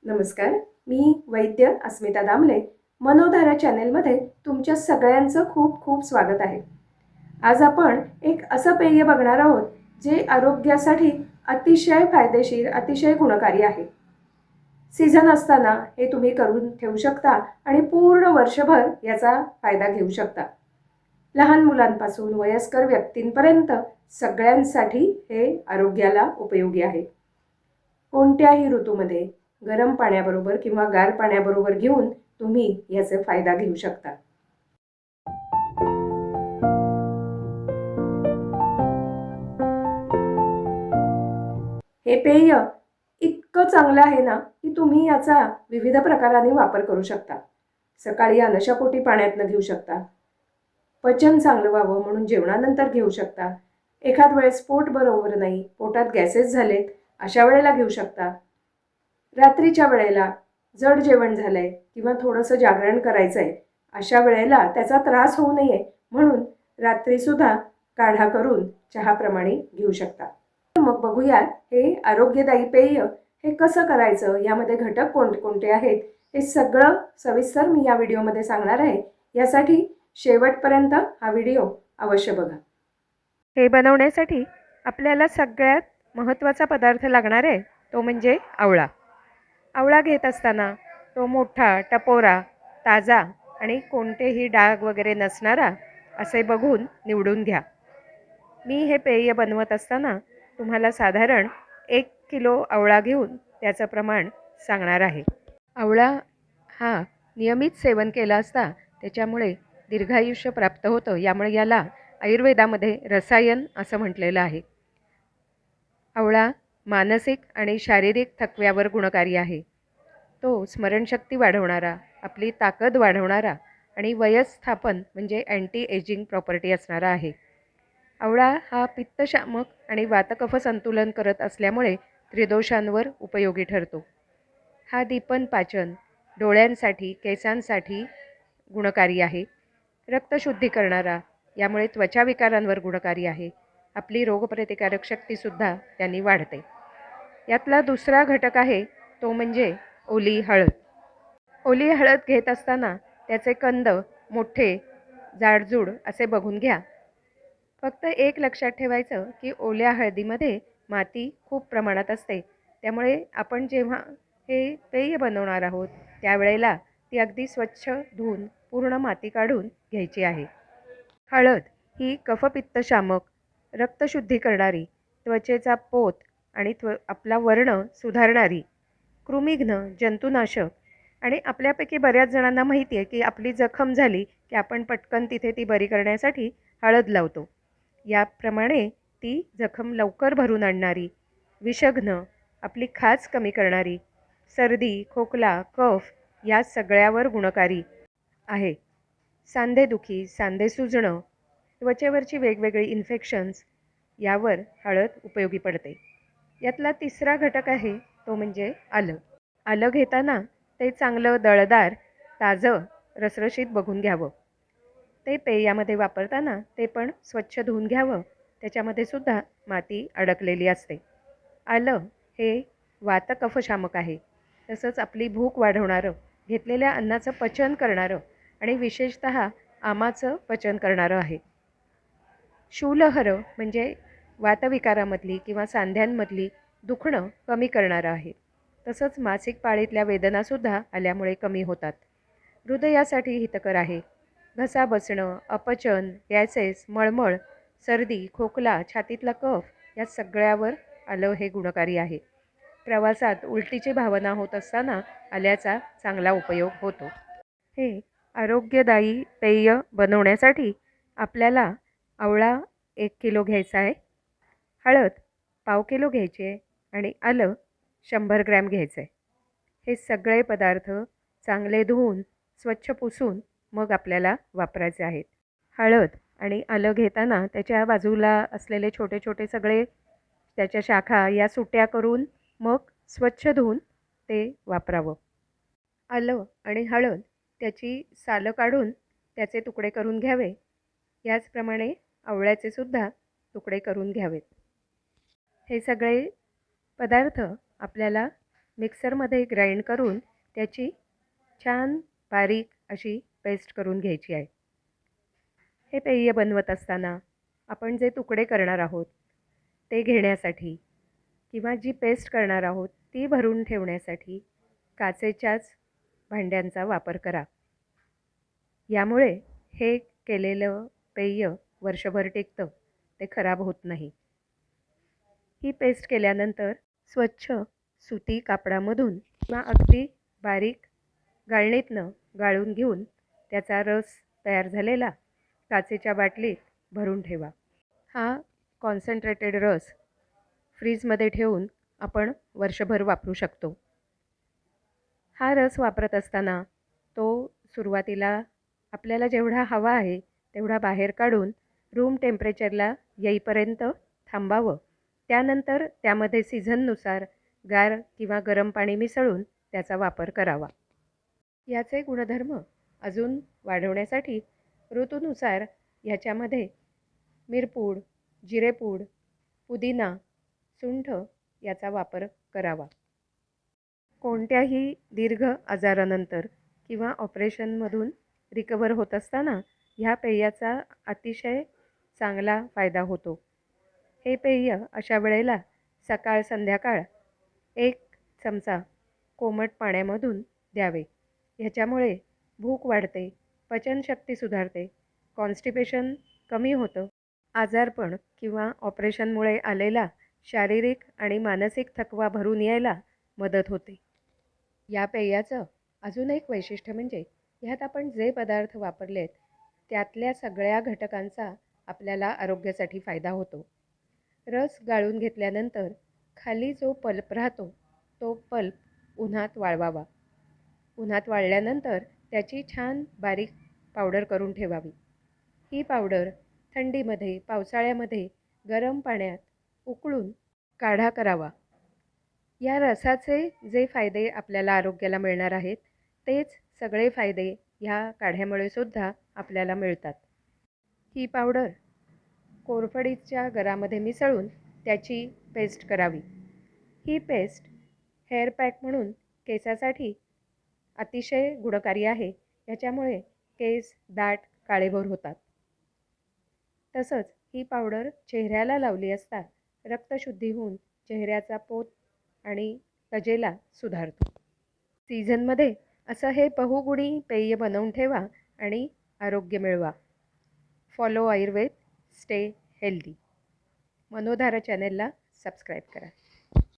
नमस्कार, मी वैद्य अस्मिता दामले मनोधारा चॅनेलमध्ये तुमच्या सगळ्यांचं खूप खूप स्वागत आहे। आज आपण एक असं पेय बघणार आहोत जे आरोग्यासाठी अतिशय फायदेशीर, अतिशय गुणकारी आहे। सीझन असताना हे तुम्ही करून ठेवू शकता आणि पूर्ण वर्षभर याचा फायदा घेऊ शकता। लहान मुलांपासून वयस्कर व्यक्तींपर्यंत सगळ्यांसाठी हे आरोग्याला उपयोगी आहे। कोणत्याही ऋतूमध्ये गरम पाण्याबरोबर किंवा गार पाण्याबरोबर घेऊन तुम्ही याचा फायदा घेऊ शकता। हे पेय इतकं चांगलं आहे ना की तुम्ही याचा विविध प्रकारांनी वापर करू शकता। सकाळी अनशापोटी पाण्यातनं घेऊ शकता, पचन चांगलं व्हावं म्हणून जेवणानंतर घेऊ शकता, एखाद वेळेस पोट बरोबर नाही, पोटात गॅसेस झालेत अशा वेळेला घेऊ शकता, रात्रीच्या वेळेला जड जेवण झालंय किंवा थोडंसं जागरण करायचं आहे अशा वेळेला त्याचा त्रास होऊ नये म्हणून रात्रीसुद्धा काढा करून चहाप्रमाणे घेऊ शकता। मग बघूया हे आरोग्यदायी पेय हे कसं करायचं, यामध्ये घटक कोणते आहेत हे सगळं सविस्तर मी या व्हिडिओमध्ये सांगणार आहे। यासाठी शेवटपर्यंत हा व्हिडिओ अवश्य बघा। हे बनवण्यासाठी आपल्याला सगळ्यात महत्त्वाचा पदार्थ लागणार आहे तो म्हणजे आवळा। आवळा घेत असताना तो मोठा, टपोरा, ताजा आणि कोणतेही डाग वगैरे नसणारा असे बघून निवडून घ्या। मी हे पेय बनवत असताना तुम्हाला साधारण 1 किलो आवळा घेऊन त्याचं प्रमाण सांगणार आहे। आवळा हा नियमित सेवन केला असता त्याच्यामुळे दीर्घायुष्य प्राप्त होतं, यामुळे याला आयुर्वेदामध्ये रसायन असं म्हटलेलं आहे। आवळा मानसिक आणि शारीरिक थकव्यावर गुणकारी आहे। तो स्मरणशक्ती वाढवणारा, आपली ताकद वाढवणारा आणि वयस्थापन म्हणजे अँटी एजिंग प्रॉपर्टी असणारा आहे। आवळा हा पित्तशामक आणि वातकफ संतुलन करत असल्यामुळे त्रिदोषांवर उपयोगी ठरतो। हा दीपन पाचन, डोळ्यांसाठी, केसांसाठी गुणकारी आहे। रक्तशुद्धी करणारा, यामुळे त्वचा विकारांवर गुणकारी आहे। आपली रोगप्रतिकारक शक्तीसुद्धा त्यांनी वाढते। यातला दुसरा घटक आहे तो म्हणजे ओली हळद। ओली हळद घेत असताना त्याचे कंद मोठे, जाडजूड असे बघून घ्या। फक्त एक लक्षात ठेवायचं की ओल्या हळदीमध्ये माती खूप प्रमाणात असते, त्यामुळे आपण जेव्हा हे पेय बनवणार आहोत त्यावेळेला ती अगदी स्वच्छ धुवून पूर्ण माती काढून घ्यायची आहे। हळद ही कफपित्तशामक, रक्तशुद्धी करणारी, त्वचेचा पोत आणि आपला वर्ण सुधारणारी, कृमिघ्न, जंतुनाशक आणि आपल्यापैकी बऱ्याच जणांना माहिती आहे की आपली जखम झाली की आपण पटकन तिथे ती बरी करण्यासाठी हळद लावतो। याप्रमाणे ती जखम लवकर भरून आणणारी, विषघ्न, आपली खाज कमी करणारी, सर्दी, खोकला, कफ या सगळ्यावर गुणकारी आहे। सांधेदुखी, सांधे सुजणं, त्वचेवरची वेगवेगळी इन्फेक्शन्स यावर हळद उपयोगी पडते। यातला तिसरा घटक आहे तो म्हणजे आलं। आलं घेताना ते चांगलं दळदार, ताजं, रसरशीत बघून घ्यावं। ते पेयामध्ये वापरताना ते पण स्वच्छ धुवून घ्यावं, त्याच्यामध्ये सुद्धा माती अडकलेली असते। आलं हे वातकफशामक आहे, तसंच आपली भूक वाढवणारं, घेतलेल्या अन्नाचं पचन करणारं आणि विशेषतः आमाचं पचन करणारं आहे। शूलहर म्हणजे वातविकारामधली किंवा सांध्यांमधली दुखणं कमी करणारं आहे। तसंच मासिक पाळीतल्या वेदनासुद्धा आल्यामुळे कमी होतात। हृदयासाठी हितकर आहे। घसा बसणं, अपचन, गॅसेस, मळमळ, सर्दी, खोकला, छातीतला कफ या सगळ्यावर आलं हे गुणकारी आहे। प्रवासात उलटीची भावना होत असताना आल्याचा चांगला उपयोग होतो। हे आरोग्यदायी पेय बनवण्यासाठी आपल्याला आवळा 1 किलो घ्यायचा आहे, हळद पाव किलो घ्यायची आहे आणि आलं 100 ग्रॅम घ्यायचं आहे। हे सगळे पदार्थ चांगले धुवून स्वच्छ पुसून मग आपल्याला वापरायचे आहेत। हळद आणि आलं घेताना त्याच्या बाजूला असलेले छोटे छोटे सगळे त्याच्या शाखा या सुट्या करून मग स्वच्छ धुवून ते वापरावं। आलं आणि हळद त्याची सालं काढून त्याचे तुकडे करून घ्यावे, याचप्रमाणे आवळ्याचे सुद्धा तुकडे करून घ्यावेत। हे सगळे पदार्थ आपल्याला मिक्सरमध्ये ग्राइंड करून त्याची छान बारीक अशी पेस्ट करून घ्यायची आहे. हे पेय बनवत असताना आपण जे तुकडे करणार आहोत ते घेण्यासाठी किंवा जी पेस्ट करणार आहोत ती भरून ठेवण्यासाठी काचेच्याच भांड्यांचा वापर करा. यामुळे हे केलेलं पेय वर्षभर टिकतं, ते खराब होत नाही. ही पेस्ट केल्यानंतर स्वच्छ सुती कापडामधून किंवा अगदी बारीक गाळणीतनं गाळून घेऊन त्याचा रस तयार झालेला काचेच्या बाटलीत भरून ठेवा. हा कॉन्सन्ट्रेटेड रस फ्रीजमध्ये ठेवून आपण वर्षभर वापरू शकतो. हा रस वापरत असताना तो सुरुवातीला आपल्याला जेवढा हवा आहे तेवढा बाहेर काढून रूम टेम्परेचरला येईपर्यंत थांबावं. त्यानंतर त्यामध्ये सीझननुसार गार किंवा गरम पाणी मिसळून त्याचा वापर करावा. याचे गुणधर्म अजून वाढवण्यासाठी ऋतूनुसार ह्याच्यामध्ये मिरपूड, जिरेपूड, पुदिना, सुंठ याचा वापर करावा. कोणत्याही दीर्घ आजारानंतर किंवा ऑपरेशनमधून रिकवर होत असताना ह्या पेयाचा अतिशय चांगला फायदा होतो. हे पेय अशा वेळेला सकाळ संध्याकाळ 1 चमचा कोमट पाण्यामधून द्यावे. ह्याच्यामुळे भूक वाढते, पचनशक्ती सुधारते, कॉन्स्टिपेशन कमी होतं, आजारपण किंवा ऑपरेशनमुळे आलेला शारीरिक आणि मानसिक थकवा भरून यायला मदत होते. या पेयाचं अजून एक वैशिष्ट्य म्हणजे ह्यात आपण जे पदार्थ वापरलेत त्यातल्या सगळ्या घटकांचा आपल्याला आरोग्यासाठी फायदा होतो. रस गाळून घेतल्यानंतर खाली जो पल्प राहतो तो पल्प उन्हात वाळवावा. उन्हात वाळल्यानंतर त्याची छान बारीक पावडर करून ठेवावी. ही पावडर थंडीमध्ये, पावसाळ्यामध्ये गरम पाण्यात उकळून काढा करावा. या रसाचे जे फायदे आपल्याला आरोग्याला मिळणार आहेत तेच सगळे फायदे ह्या काढ्यामुळे सुद्धा आपल्याला मिळतात. ही पावडर कोरफडीच्या गरामध्ये मिसळून त्याची पेस्ट करावी. ही पेस्ट हेअर पॅक म्हणून केसासाठी अतिशय गुणकारी आहे. याच्यामुळे केस दाट काळेभोर होतात. तसंच ही पावडर चेहऱ्याला लावली असता रक्तशुद्धी होऊन चेहऱ्याचा पोत आणि त्वचेला सुधारतो. सीझनमध्ये असं हे बहुगुणी पेय बनवून ठेवा आणि आरोग्य मिळवा. Follow Ayurveda, stay healthy. Manodhara चॅनेलला सबस्क्राईब करा.